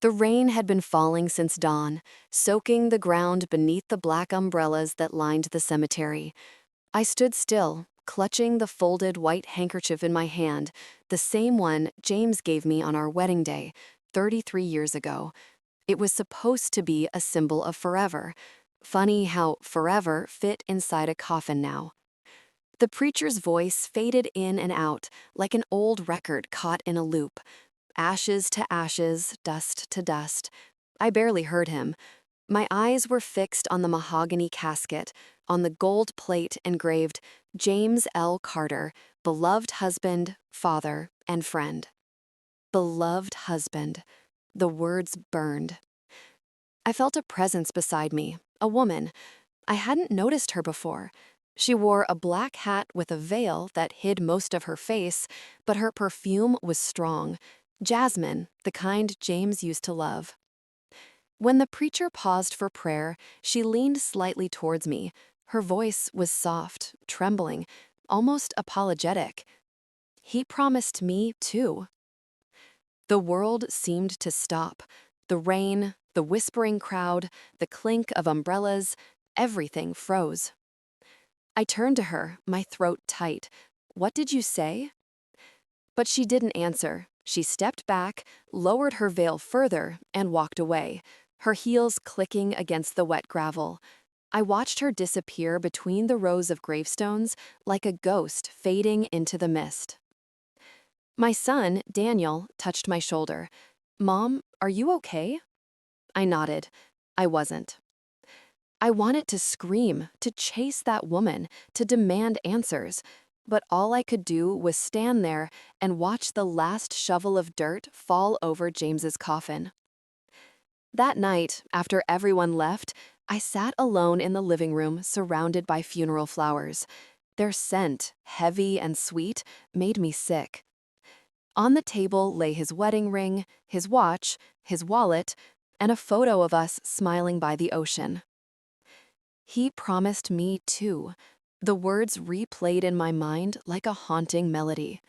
The rain had been falling since dawn, soaking the ground beneath the black umbrellas that lined the cemetery. I stood still, clutching the folded white handkerchief in my hand, the same one James gave me on our wedding day, 33 years ago. It was supposed to be a symbol of forever. Funny how forever fit inside a coffin now. The preacher's voice faded in and out, like an old record caught in a loop. Ashes to ashes, dust to dust. I barely heard him. My eyes were fixed on the mahogany casket, on the gold plate engraved James L. Carter, beloved husband, father, and friend. Beloved husband. The words burned. I felt a presence beside me, a woman. I hadn't noticed her before. She wore a black hat with a veil that hid most of her face, but her perfume was strong. Jasmine, the kind James used to love. When the preacher paused for prayer, she leaned slightly towards me. Her voice was soft, trembling, almost apologetic. He promised me, too. The world seemed to stop. The rain, the whispering crowd, the clink of umbrellas, everything froze. I turned to her, my throat tight. "What did you say?" But she didn't answer. She stepped back, lowered her veil further, and walked away, her heels clicking against the wet gravel. I watched her disappear between the rows of gravestones like a ghost fading into the mist. My son, Daniel, touched my shoulder. "Mom, are you okay?" I nodded. I wasn't. I wanted to scream, to chase that woman, to demand answers, but all I could do was stand there and watch the last shovel of dirt fall over James's coffin. That night, after everyone left, I sat alone in the living room surrounded by funeral flowers. Their scent, heavy and sweet, made me sick. On the table lay his wedding ring, his watch, his wallet, and a photo of us smiling by the ocean. He promised me too. The words replayed in my mind like a haunting melody.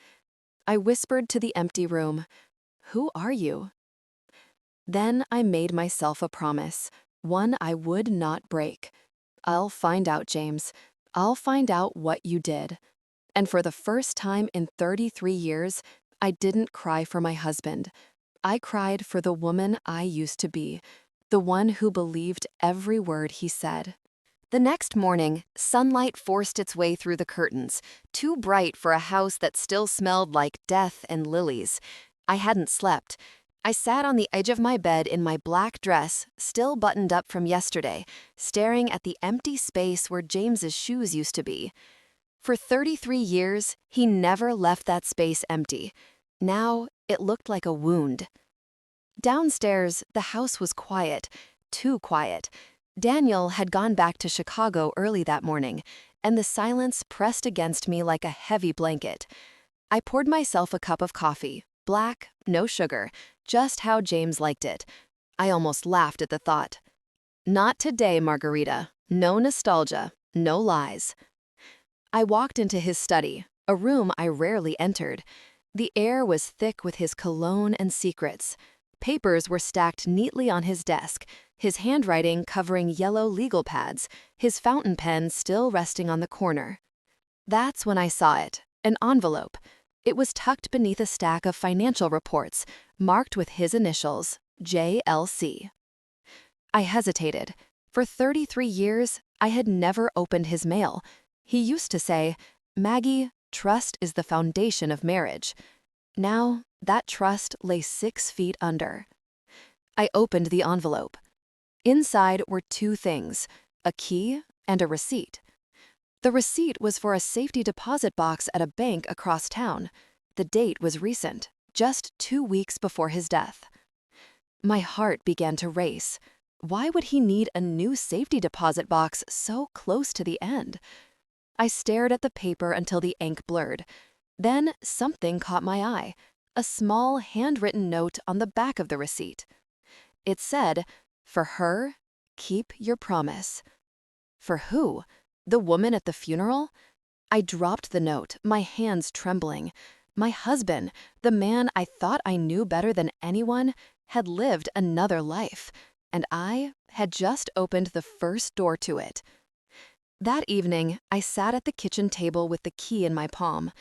I whispered to the empty room, "Who are you?" Then I made myself a promise, one I would not break. "I'll find out, James. I'll find out what you did." And for the first time in 33 years, I didn't cry for my husband. I cried for the woman I used to be, the one who believed every word he said. The next morning, sunlight forced its way through the curtains, too bright for a house that still smelled like death and lilies. I hadn't slept. I sat on the edge of my bed in my black dress, still buttoned up from yesterday, staring at the empty space where James's shoes used to be. For 33 years, he never left that space empty. Now, it looked like a wound. Downstairs, the house was quiet, too quiet. Daniel had gone back to Chicago early that morning, and the silence pressed against me like a heavy blanket. I poured myself a cup of coffee, black, no sugar, just how James liked it. I almost laughed at the thought. Not today, Margarita. No nostalgia, no lies. I walked into his study, a room I rarely entered. The air was thick with his cologne and secrets. Papers were stacked neatly on his desk, his handwriting covering yellow legal pads, his fountain pen still resting on the corner. That's when I saw it, an envelope. It was tucked beneath a stack of financial reports, marked with his initials, JLC. I hesitated. For 33 years, I had never opened his mail. He used to say, "Maggie, trust is the foundation of marriage." Now, that trust lay 6 feet under. I opened the envelope. Inside were 2 things, a key and a receipt. The receipt was for a safety deposit box at a bank across town. The date was recent, just 2 weeks before his death. My heart began to race. Why would he need a new safety deposit box so close to the end? I stared at the paper until the ink blurred. Then something caught my eye, a small handwritten note on the back of the receipt. It said, "For her, keep your promise." For who? The woman at the funeral? I dropped the note, my hands trembling. My husband, the man I thought I knew better than anyone, had lived another life, and I had just opened the first door to it. That evening, I sat at the kitchen table with the key in my palm.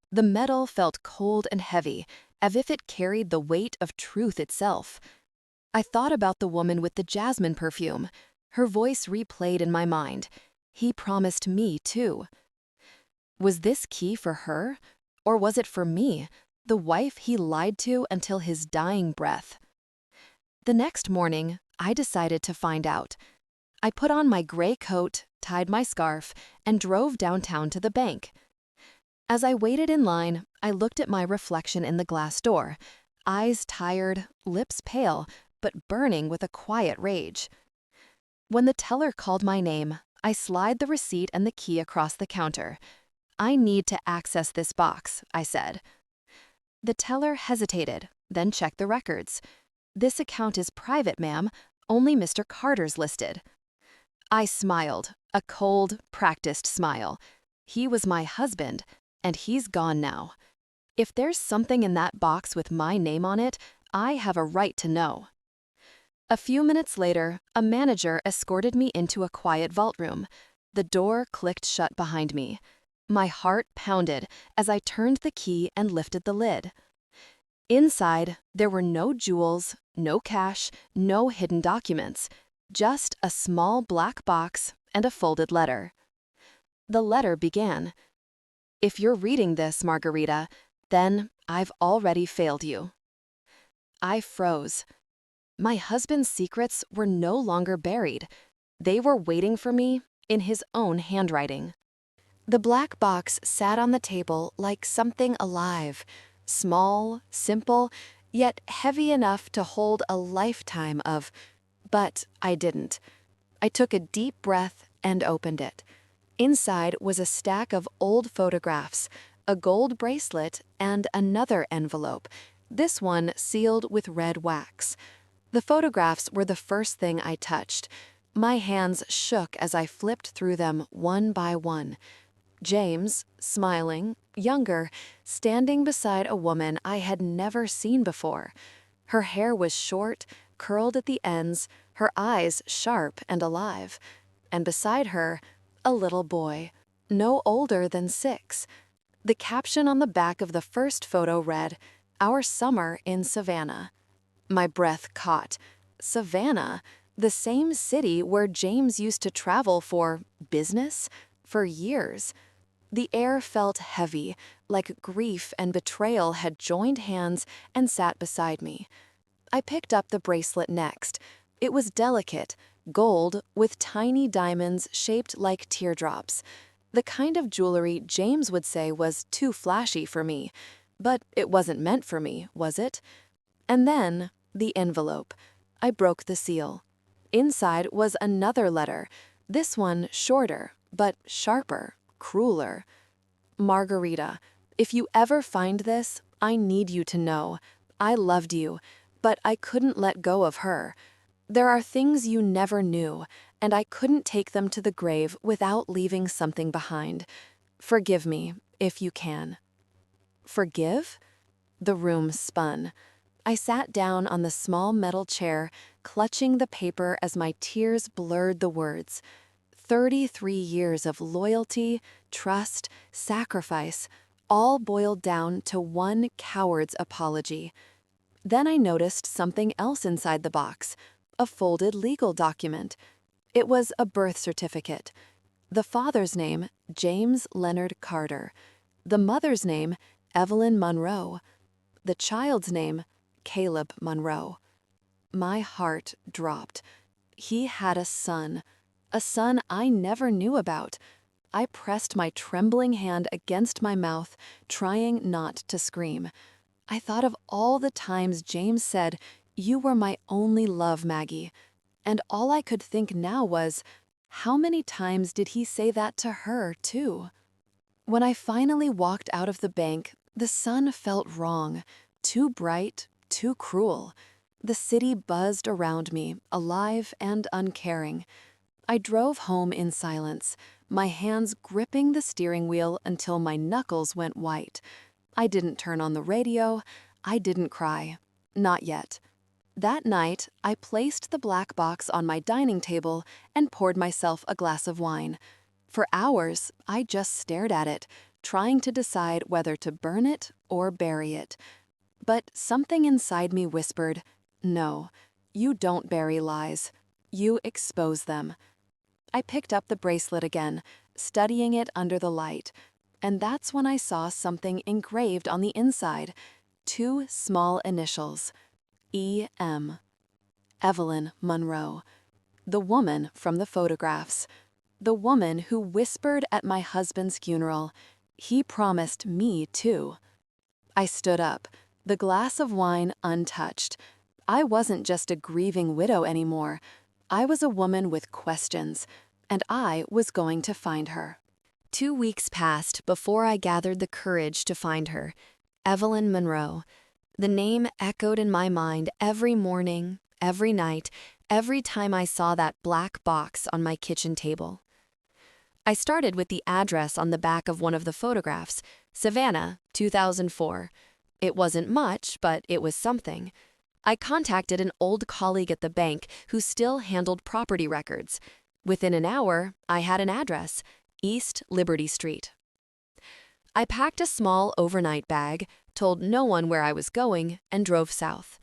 The metal felt cold and heavy, as if it carried the weight of truth itself. I thought about the woman with the jasmine perfume. Her voice replayed in my mind. He promised me, too. Was this key for her? Or was it for me, the wife he lied to until his dying breath? The next morning, I decided to find out. I put on my gray coat, tied my scarf, and drove downtown to the bank. As I waited in line, I looked at my reflection in the glass door, eyes tired, lips pale, but burning with a quiet rage. When the teller called my name, I slid the receipt and the key across the counter. "I need to access this box," I said. The teller hesitated, then checked the records. "This account is private, ma'am. Only Mr. Carter's listed." I smiled, a cold, practiced smile. He was my husband, and he's gone now. If there's something in that box with my name on it, I have a right to know. A few minutes later, a manager escorted me into a quiet vault room. The door clicked shut behind me. My heart pounded as I turned the key and lifted the lid. Inside, there were no jewels, no cash, no hidden documents, just a small black box and a folded letter. The letter began, "If you're reading this, Margarita, then I've already failed you." I froze. My husband's secrets were no longer buried. They were waiting for me in his own handwriting. The black box sat on the table like something alive, small, simple, yet heavy enough to hold a lifetime of. But I didn't. I took a deep breath and opened it. Inside was a stack of old photographs, a gold bracelet, and another envelope, this one sealed with red wax. The photographs were the first thing I touched. My hands shook as I flipped through them one by one. James, smiling, younger, standing beside a woman I had never seen before. Her hair was short, curled at the ends, her eyes sharp and alive. And beside her, a little boy, no older than 6. The caption on the back of the first photo read, "Our summer in Savannah." My breath caught. Savannah, the same city where James used to travel for business for years. The air felt heavy, like grief and betrayal had joined hands and sat beside me. I picked up the bracelet next. It was delicate, gold with tiny diamonds shaped like teardrops. The kind of jewelry James would say was too flashy for me. But it wasn't meant for me, was it? And then, the envelope. I broke the seal. Inside was another letter, this one shorter, but sharper, crueler. "Margarita, if you ever find this, I need you to know. I loved you, but I couldn't let go of her. There are things you never knew, and I couldn't take them to the grave without leaving something behind. Forgive me, if you can." Forgive? The room spun. I sat down on the small metal chair, clutching the paper as my tears blurred the words. 33 years of loyalty, trust, sacrifice, all boiled down to one coward's apology. Then I noticed something else inside the box, a folded legal document. It was a birth certificate. The father's name, James Leonard Carter. The mother's name, Evelyn Monroe. The child's name, Caleb Monroe. My heart dropped. He had a son I never knew about. I pressed my trembling hand against my mouth, trying not to scream. I thought of all the times James said, "You were my only love, Maggie." And all I could think now was, how many times did he say that to her, too? When I finally walked out of the bank, the sun felt wrong, too bright, too cruel. The city buzzed around me, alive and uncaring. I drove home in silence, my hands gripping the steering wheel until my knuckles went white. I didn't turn on the radio. I didn't cry. Not yet. That night, I placed the black box on my dining table and poured myself a glass of wine. For hours, I just stared at it, trying to decide whether to burn it or bury it. But something inside me whispered, "No, you don't bury lies. You expose them." I picked up the bracelet again, studying it under the light, and that's when I saw something engraved on the inside. Two small initials. E.M. Evelyn Monroe. The woman from the photographs. The woman who whispered at my husband's funeral, "He promised me too." I stood up, the glass of wine untouched. I wasn't just a grieving widow anymore. I was a woman with questions, and I was going to find her. 2 weeks passed before I gathered the courage to find her. Evelyn Monroe. The name echoed in my mind every morning, every night, every time I saw that black box on my kitchen table. I started with the address on the back of one of the photographs, Savannah, 2004. It wasn't much, but it was something. I contacted an old colleague at the bank who still handled property records. Within an hour, I had an address, East Liberty Street. I packed a small overnight bag, told no one where I was going, and drove south.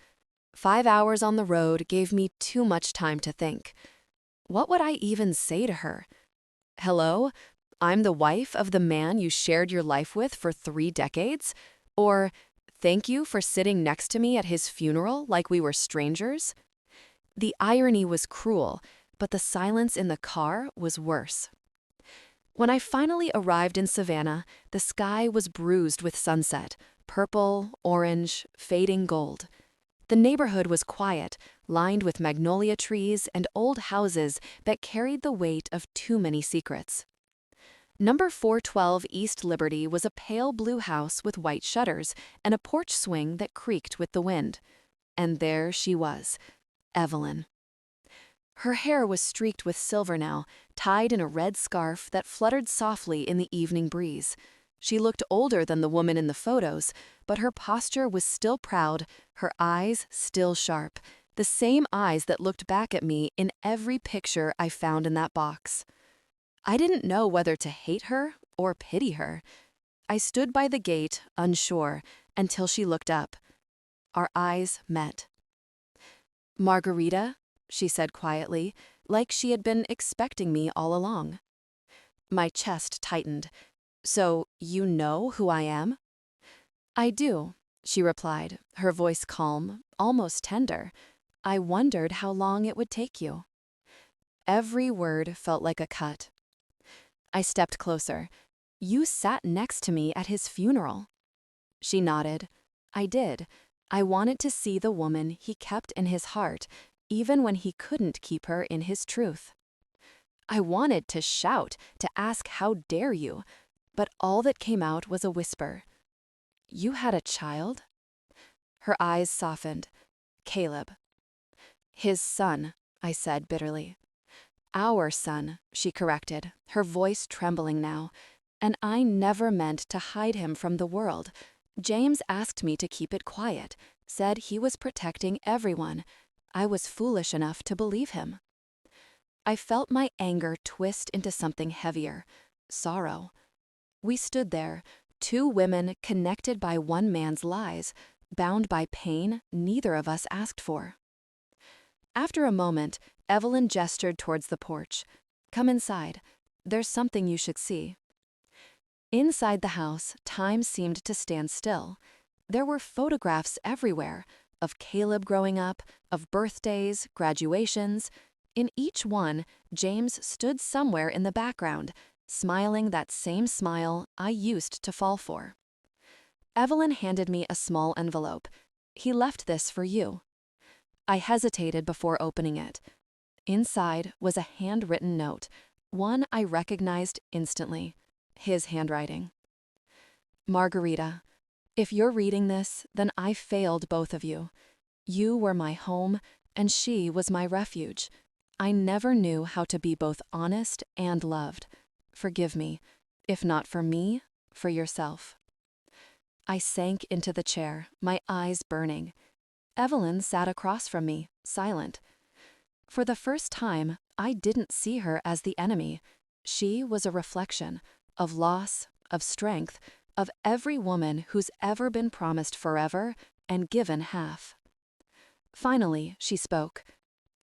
5 hours on the road gave me too much time to think. What would I even say to her? "Hello, I'm the wife of the man you shared your life with for 3 decades?" Or, "Thank you for sitting next to me at his funeral like we were strangers?" The irony was cruel, but the silence in the car was worse. When I finally arrived in Savannah, the sky was bruised with sunset, purple, orange, fading gold. The neighborhood was quiet, lined with magnolia trees and old houses that carried the weight of too many secrets. Number 412 East Liberty was a pale blue house with white shutters and a porch swing that creaked with the wind. And there she was, Evelyn. Her hair was streaked with silver now, tied in a red scarf that fluttered softly in the evening breeze. She looked older than the woman in the photos, but her posture was still proud, her eyes still sharp, the same eyes that looked back at me in every picture I found in that box. I didn't know whether to hate her or pity her. I stood by the gate, unsure, until she looked up. Our eyes met. "Margarita," she said quietly, like she had been expecting me all along. My chest tightened. "So you know who I am?" "I do," she replied, her voice calm, almost tender. "I wondered how long it would take you." Every word felt like a cut. I stepped closer. "You sat next to me at his funeral." She nodded. "I did. I wanted to see the woman he kept in his heart, even when he couldn't keep her in his truth." I wanted to shout, to ask how dare you, but all that came out was a whisper. "You had a child?" Her eyes softened. "Caleb." "His son," I said bitterly. "Our son," she corrected, her voice trembling now. "And I never meant to hide him from the world. James asked me to keep it quiet, said he was protecting everyone. I was foolish enough to believe him." I felt my anger twist into something heavier, sorrow. We stood there, two women connected by one man's lies, bound by pain neither of us asked for. After a moment, Evelyn gestured towards the porch. "Come inside. There's something you should see." Inside the house, time seemed to stand still. There were photographs everywhere, of Caleb growing up, of birthdays, graduations. In each one, James stood somewhere in the background, smiling that same smile I used to fall for. Evelyn handed me a small envelope. "He left this for you." I hesitated before opening it. Inside was a handwritten note, one I recognized instantly, his handwriting. "Margarita, if you're reading this, then I failed both of you. You were my home, and she was my refuge. I never knew how to be both honest and loved. Forgive me, if not for me, for yourself." I sank into the chair, my eyes burning. Evelyn sat across from me, silent. For the first time, I didn't see her as the enemy. She was a reflection of loss, of strength, of every woman who's ever been promised forever and given half. Finally, she spoke.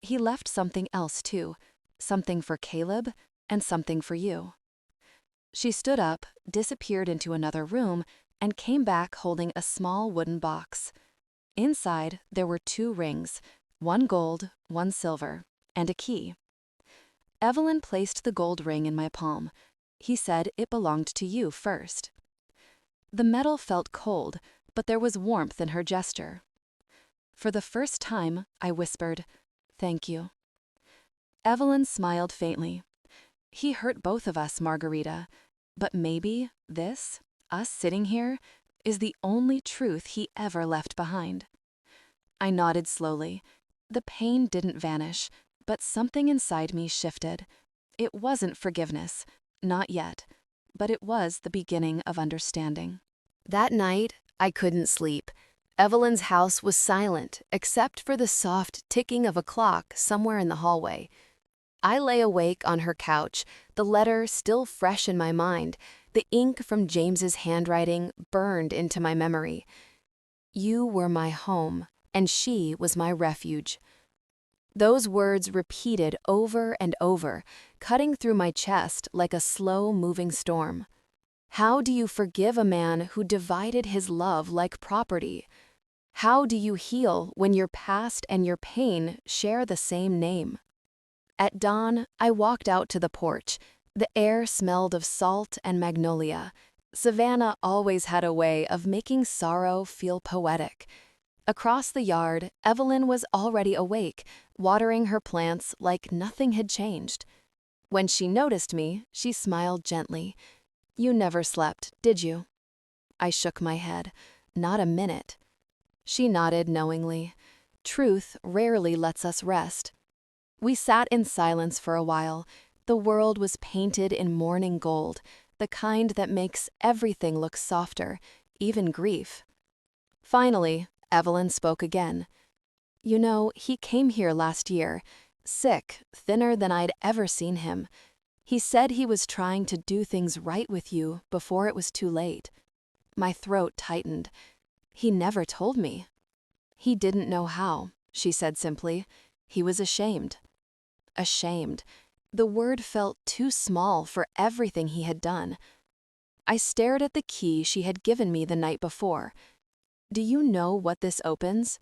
He left something else too, something for Caleb and something for you. She stood up, disappeared into another room, and came back holding a small wooden box. Inside, there were 2 rings, one gold, one silver, and a key. Evelyn placed the gold ring in my palm. He said it belonged to you first. The metal felt cold, but there was warmth in her gesture. For the first time, I whispered, "Thank you." Evelyn smiled faintly. He hurt both of us, Margarita, but maybe this, us sitting here, is the only truth he ever left behind. I nodded slowly. The pain didn't vanish, but something inside me shifted. It wasn't forgiveness, not yet, but it was the beginning of understanding. That night, I couldn't sleep. Evelyn's house was silent, except for the soft ticking of a clock somewhere in the hallway. I lay awake on her couch, the letter still fresh in my mind, the ink from James's handwriting burned into my memory. You were my home, and she was my refuge. Those words repeated over and over, cutting through my chest like a slow-moving storm. How do you forgive a man who divided his love like property? How do you heal when your past and your pain share the same name? At dawn, I walked out to the porch. The air smelled of salt and magnolia. Savannah always had a way of making sorrow feel poetic. Across the yard, Evelyn was already awake, watering her plants like nothing had changed. When she noticed me, she smiled gently. "You never slept, did you?" I shook my head. "Not a minute." She nodded knowingly. Truth rarely lets us rest. We sat in silence for a while. The world was painted in morning gold, the kind that makes everything look softer, even grief. Finally, Evelyn spoke again. "You know, he came here last year, sick, thinner than I'd ever seen him. He said he was trying to do things right with you before it was too late." My throat tightened. "He never told me." "He didn't know how," she said simply. "He was ashamed." Ashamed. The word felt too small for everything he had done. I stared at the key she had given me the night before. "Do you know what this opens?"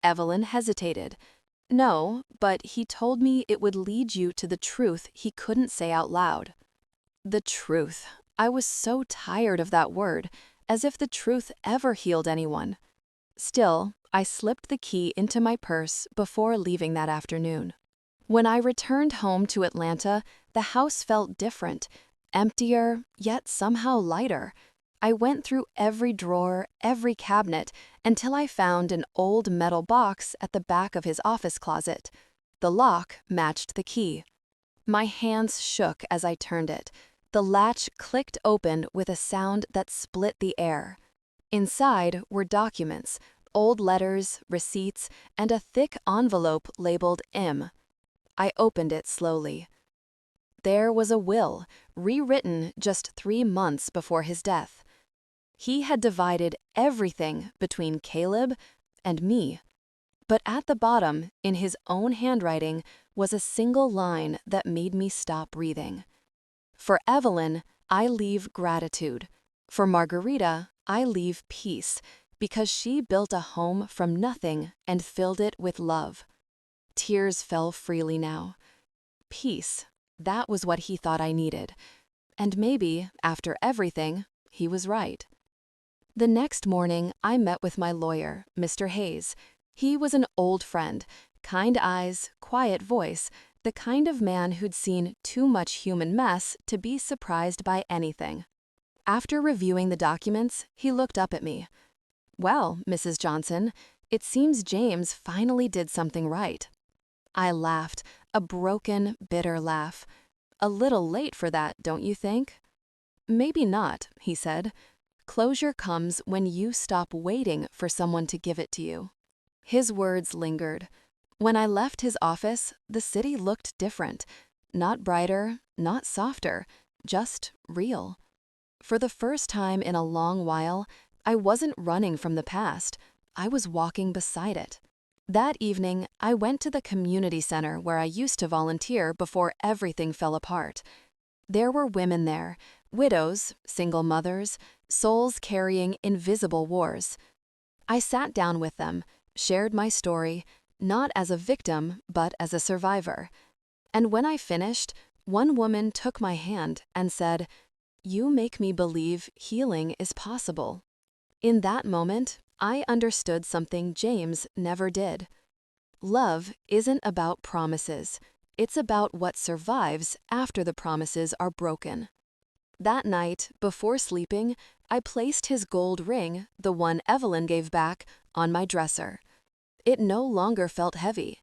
Evelyn hesitated. "No, but he told me it would lead you to the truth he couldn't say out loud." The truth. I was so tired of that word, as if the truth ever healed anyone. Still, I slipped the key into my purse before leaving that afternoon. When I returned home to Atlanta, the house felt different, emptier, yet somehow lighter. I went through every drawer, every cabinet, until I found an old metal box at the back of his office closet. The lock matched the key. My hands shook as I turned it. The latch clicked open with a sound that split the air. Inside were documents, old letters, receipts, and a thick envelope labeled M. I opened it slowly. There was a will, rewritten just 3 months before his death. He had divided everything between Caleb and me. But at the bottom, in his own handwriting, was a single line that made me stop breathing. "For Evelyn, I leave gratitude. For Margarita, I leave peace, because she built a home from nothing and filled it with love." Tears fell freely now. Peace, that was what he thought I needed. And maybe, after everything, he was right. The next morning, I met with my lawyer, Mr. Hayes. He was an old friend, kind eyes, quiet voice, the kind of man who'd seen too much human mess to be surprised by anything. After reviewing the documents, he looked up at me. "Well, Mrs. Johnson, it seems James finally did something right." I laughed, a broken, bitter laugh. "A little late for that, don't you think?" "Maybe not," he said. "Closure comes when you stop waiting for someone to give it to you." His words lingered. When I left his office, the city looked different. Not brighter, not softer, just real. For the first time in a long while, I wasn't running from the past. I was walking beside it. That evening, I went to the community center where I used to volunteer before everything fell apart. There were women there, widows, single mothers, souls carrying invisible wars. I sat down with them, shared my story, not as a victim, but as a survivor. And when I finished, one woman took my hand and said, "You make me believe healing is possible." In that moment, I understood something James never did. Love isn't about promises. It's about what survives after the promises are broken. That night, before sleeping, I placed his gold ring, the one Evelyn gave back, on my dresser. It no longer felt heavy.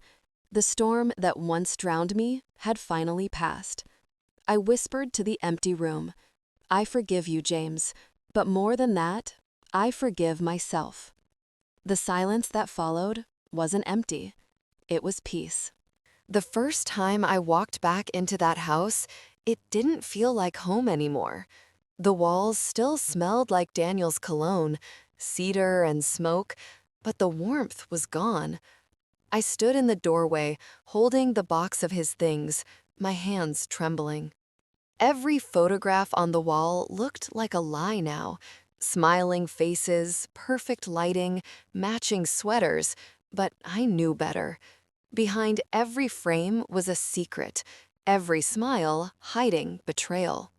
The storm that once drowned me had finally passed. I whispered to the empty room, "I forgive you, James, but more than that, I forgive myself." The silence that followed wasn't empty. It was peace. The first time I walked back into that house, it didn't feel like home anymore. The walls still smelled like Daniel's cologne, cedar and smoke, but the warmth was gone. I stood in the doorway, holding the box of his things, my hands trembling. Every photograph on the wall looked like a lie now. Smiling faces, perfect lighting, matching sweaters, but I knew better. Behind every frame was a secret, every smile hiding betrayal.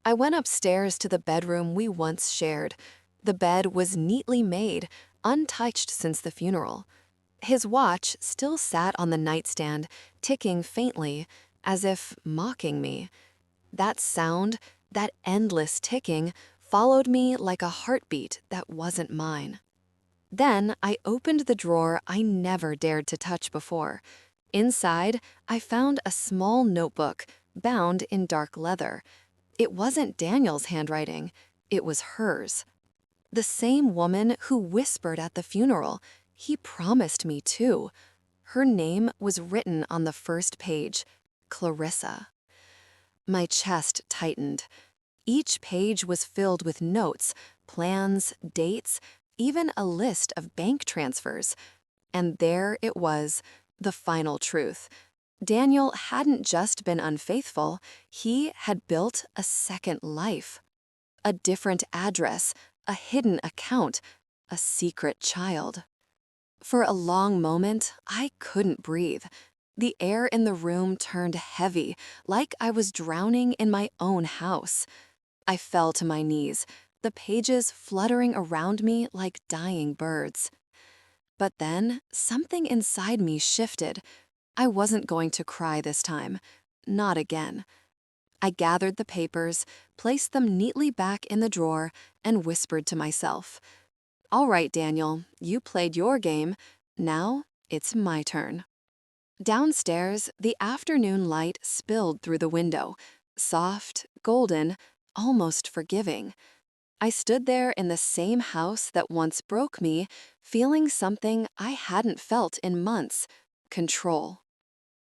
I went upstairs to the bedroom we once shared. The bed was neatly made, untouched since the funeral. His watch still sat on the nightstand, ticking faintly, as if mocking me. That sound, that endless ticking, followed me like a heartbeat that wasn't mine. Then I opened the drawer I never dared to touch before. Inside, I found a small notebook, bound in dark leather. It wasn't Daniel's handwriting, it was hers. The same woman who whispered at the funeral. He promised me too. Her name was written on the first page, Clarissa. My chest tightened. Each page was filled with notes, plans, dates, even a list of bank transfers. And there it was, the final truth. Daniel hadn't just been unfaithful, he had built a second life. A different address, a hidden account, a secret child. For a long moment, I couldn't breathe. The air in the room turned heavy, like I was drowning in my own house. I fell to my knees, the pages fluttering around me like dying birds. But then, something inside me shifted. I wasn't going to cry this time. Not again. I gathered the papers, placed them neatly back in the drawer, and whispered to myself, "All right, Daniel, you played your game. Now it's my turn." Downstairs, the afternoon light spilled through the window, soft, golden, almost forgiving. I stood there in the same house that once broke me, feeling something I hadn't felt in months: control.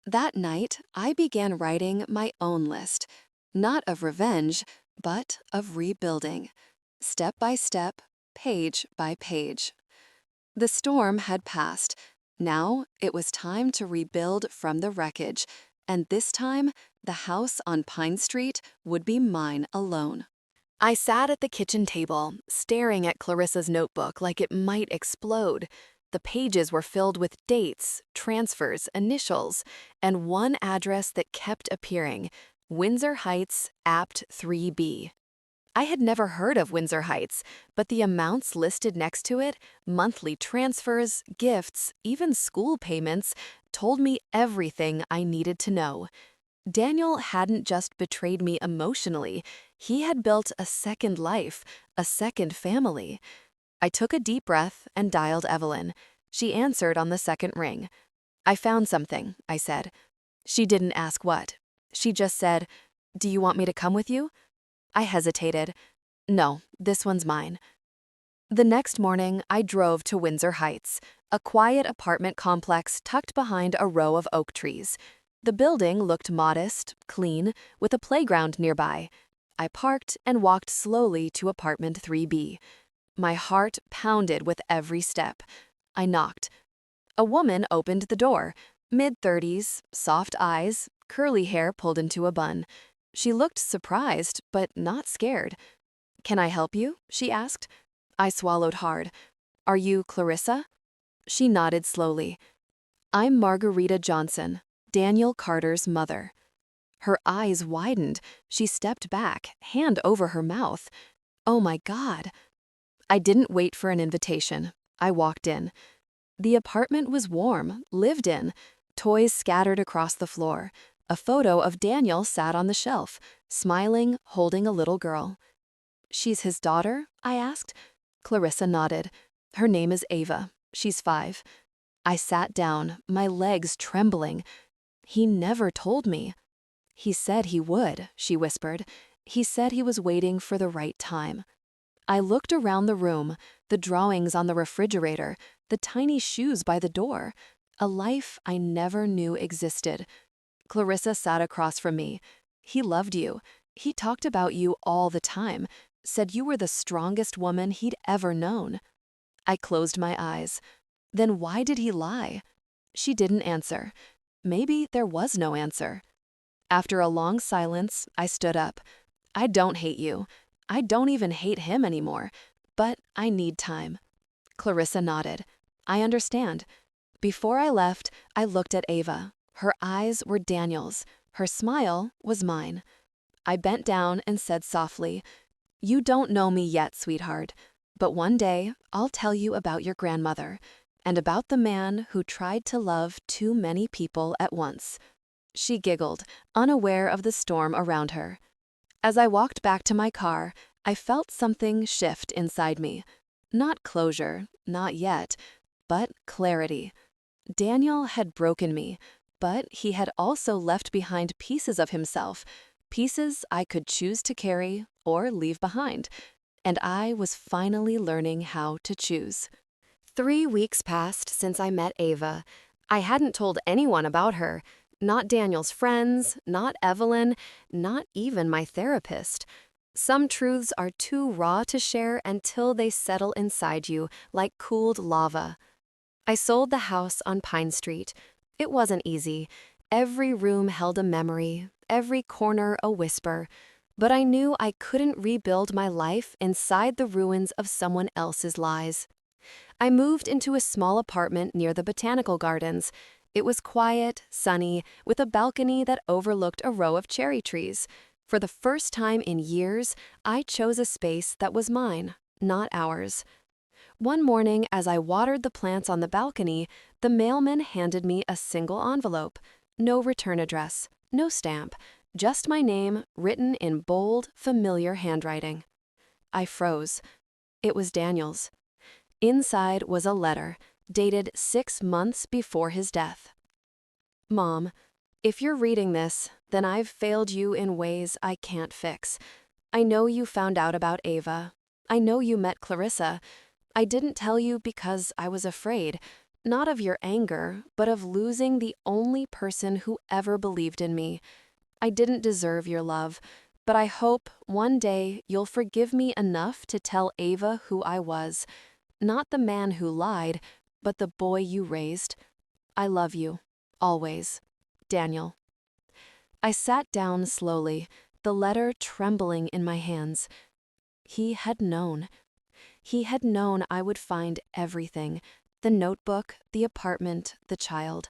That night, I began writing my own list, not of revenge, but of rebuilding, step by step, page by page. The storm had passed. Now it was time to rebuild from the wreckage, and this time, the house on Pine Street would be mine alone. I sat at the kitchen table, staring at Clarissa's notebook like it might explode. The pages were filled with dates, transfers, initials, and one address that kept appearing: Windsor Heights, Apt 3B. I had never heard of Windsor Heights, but the amounts listed next to it, monthly transfers, gifts, even school payments, told me everything I needed to know. Daniel hadn't just betrayed me emotionally, he had built a second life, a second family. I took a deep breath and dialed Evelyn. She answered on the second ring. "I found something," I said. She didn't ask what. She just said, "Do you want me to come with you?" I hesitated. "No, this one's mine." The next morning, I drove to Windsor Heights, a quiet apartment complex tucked behind a row of oak trees. The building looked modest, clean, with a playground nearby. I parked and walked slowly to apartment 3B. My heart pounded with every step. I knocked. A woman opened the door, mid-30s, soft eyes, curly hair pulled into a bun. She looked surprised, but not scared. "Can I help you?" she asked. I swallowed hard. "Are you Clarissa?" She nodded slowly. "I'm Margarita Johnson, Daniel Carter's mother." Her eyes widened. She stepped back, hand over her mouth. Oh my God. I didn't wait for an invitation. I walked in. The apartment was warm, lived in. Toys scattered across the floor. A photo of Daniel sat on the shelf, smiling, holding a little girl. "She's his daughter?" I asked. Clarissa nodded. "Her name is Ava. She's 5. I sat down, my legs trembling. "He never told me." "He said he would," she whispered. "He said he was waiting for the right time." I looked around the room, the drawings on the refrigerator, the tiny shoes by the door. A life I never knew existed. Clarissa sat across from me. "He loved you. He talked about you all the time, said you were the strongest woman he'd ever known." I closed my eyes. Then why did he lie? She didn't answer. Maybe there was no answer. After a long silence, I stood up. "I don't hate you. I don't even hate him anymore. But I need time." Clarissa nodded. "I understand." Before I left, I looked at Ava. Her eyes were Daniel's. Her smile was mine. I bent down and said softly, "You don't know me yet, sweetheart, but one day I'll tell you about your grandmother and about the man who tried to love too many people at once." She giggled, unaware of the storm around her. As I walked back to my car, I felt something shift inside me. Not closure, not yet, but clarity. Daniel had broken me, but he had also left behind pieces of himself, pieces I could choose to carry or leave behind, and I was finally learning how to choose. 3 weeks passed since I met Ava. I hadn't told anyone about her, not Daniel's friends, not Evelyn, not even my therapist. Some truths are too raw to share until they settle inside you like cooled lava. I sold the house on Pine Street. It wasn't easy. Every room held a memory, every corner a whisper. But I knew I couldn't rebuild my life inside the ruins of someone else's lies. I moved into a small apartment near the botanical gardens. It was quiet, sunny, with a balcony that overlooked a row of cherry trees. For the first time in years, I chose a space that was mine, not ours. One morning, as I watered the plants on the balcony, the mailman handed me a single envelope. No return address, no stamp, just my name written in bold, familiar handwriting. I froze. It was Daniel's. Inside was a letter, dated 6 months before his death. "Mom, if you're reading this, then I've failed you in ways I can't fix. I know you found out about Ava. I know you met Clarissa. I didn't tell you because I was afraid, not of your anger, but of losing the only person who ever believed in me. I didn't deserve your love, but I hope one day you'll forgive me enough to tell Ava who I was. Not the man who lied, but the boy you raised. I love you, always. Daniel." I sat down slowly, the letter trembling in my hands. He had known. He had known I would find everything, the notebook, the apartment, the child.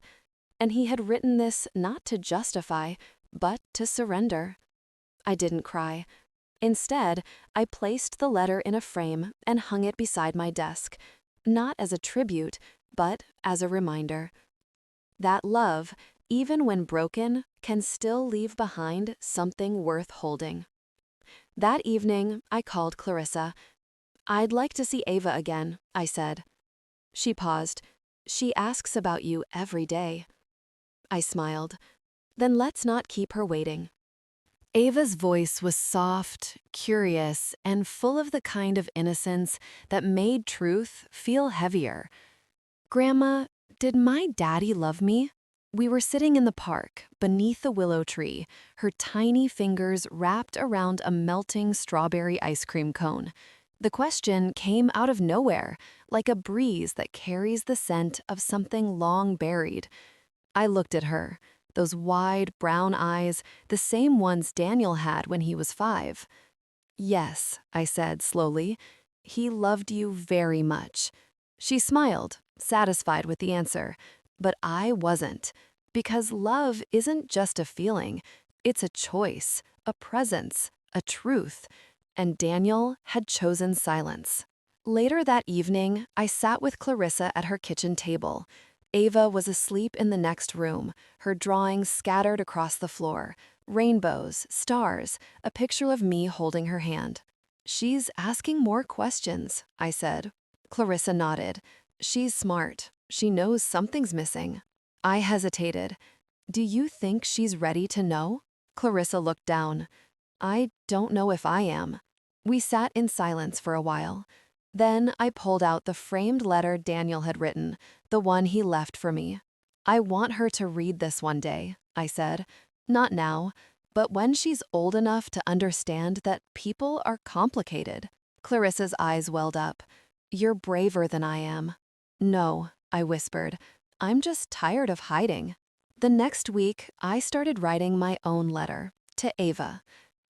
And he had written this not to justify, but to surrender. I didn't cry. Instead, I placed the letter in a frame and hung it beside my desk, not as a tribute, but as a reminder. That love, even when broken, can still leave behind something worth holding. That evening, I called Clarissa. "I'd like to see Ava again," I said. She paused. "She asks about you every day." I smiled. "Then let's not keep her waiting." Ava's voice was soft, curious, and full of the kind of innocence that made truth feel heavier. Grandma, did my daddy love me? We were sitting in the park, beneath a willow tree, her tiny fingers wrapped around a melting strawberry ice cream cone. The question came out of nowhere, like a breeze that carries the scent of something long buried. I looked at her, those wide brown eyes, the same ones Daniel had when he was 5. Yes, I said slowly. He loved you very much. She smiled, satisfied with the answer, but I wasn't. Because love isn't just a feeling, it's a choice, a presence, a truth. And Daniel had chosen silence. Later that evening, I sat with Clarissa at her kitchen table. Ava was asleep in the next room, her drawings scattered across the floor. Rainbows, stars, a picture of me holding her hand. She's asking more questions, I said. Clarissa nodded. She's smart. She knows something's missing. I hesitated. Do you think she's ready to know? Clarissa looked down. I don't know if I am. We sat in silence for a while. Then I pulled out the framed letter Daniel had written, the one he left for me. I want her to read this one day, I said. Not now, but when she's old enough to understand that people are complicated. Clarissa's eyes welled up. You're braver than I am. No, I whispered. I'm just tired of hiding. The next week, I started writing my own letter to Ava.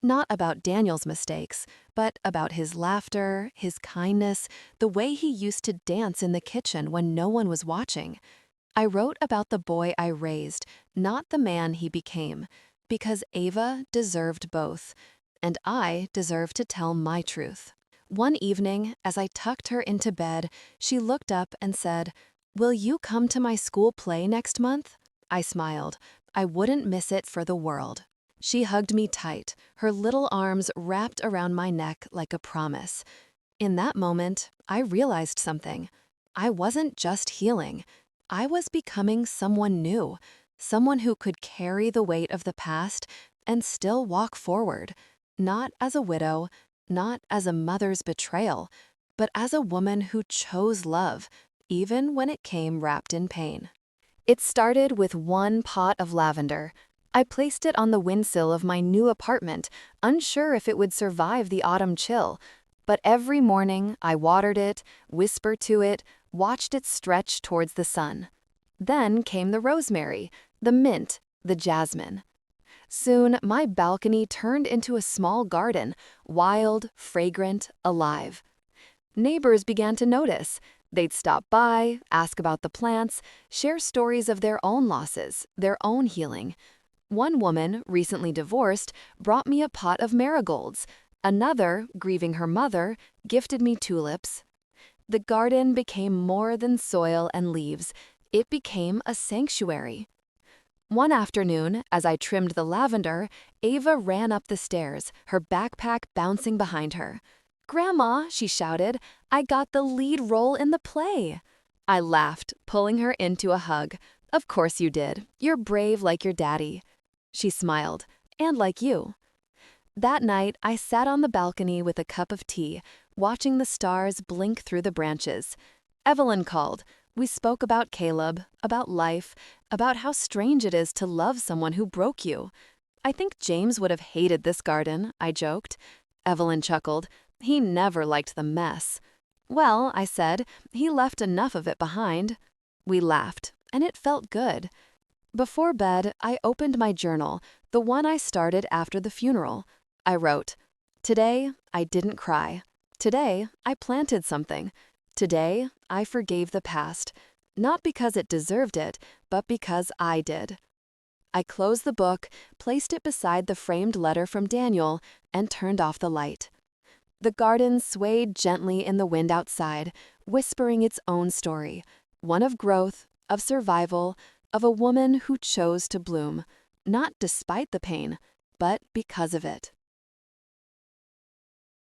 Not about Daniel's mistakes, but about his laughter, his kindness, the way he used to dance in the kitchen when no one was watching. I wrote about the boy I raised, not the man he became, because Ava deserved both, and I deserved to tell my truth. One evening, as I tucked her into bed, she looked up and said, "Will you come to my school play next month?" I smiled. I wouldn't miss it for the world. She hugged me tight, her little arms wrapped around my neck like a promise. In that moment, I realized something. I wasn't just healing. I was becoming someone new, someone who could carry the weight of the past and still walk forward, not as a widow, not as a mother's betrayal, but as a woman who chose love, even when it came wrapped in pain. It started with one pot of lavender. I placed it on the windsill of my new apartment, unsure if it would survive the autumn chill. But every morning, I watered it, whispered to it, watched it stretch towards the sun. Then came the rosemary, the mint, the jasmine. Soon, my balcony turned into a small garden, wild, fragrant, alive. Neighbors began to notice. They'd stop by, ask about the plants, share stories of their own losses, their own healing. One woman, recently divorced, brought me a pot of marigolds. Another, grieving her mother, gifted me tulips. The garden became more than soil and leaves. It became a sanctuary. One afternoon, as I trimmed the lavender, Ava ran up the stairs, her backpack bouncing behind her. "Grandma," she shouted, "I got the lead role in the play." I laughed, pulling her into a hug. "Of course you did. You're brave like your daddy." She smiled, "And like you." That night, I sat on the balcony with a cup of tea, watching the stars blink through the branches. Evelyn called. We spoke about Caleb, about life, about how strange it is to love someone who broke you. "I think James would have hated this garden," I joked. Evelyn chuckled. "He never liked the mess." "Well," I said, "he left enough of it behind." We laughed, and it felt good. Before bed, I opened my journal, the one I started after the funeral. I wrote, "Today, I didn't cry. Today, I planted something. Today, I forgave the past, not because it deserved it, but because I did." I closed the book, placed it beside the framed letter from Daniel, and turned off the light. The garden swayed gently in the wind outside, whispering its own story, one of growth, of survival, of a woman who chose to bloom, not despite the pain, but because of it.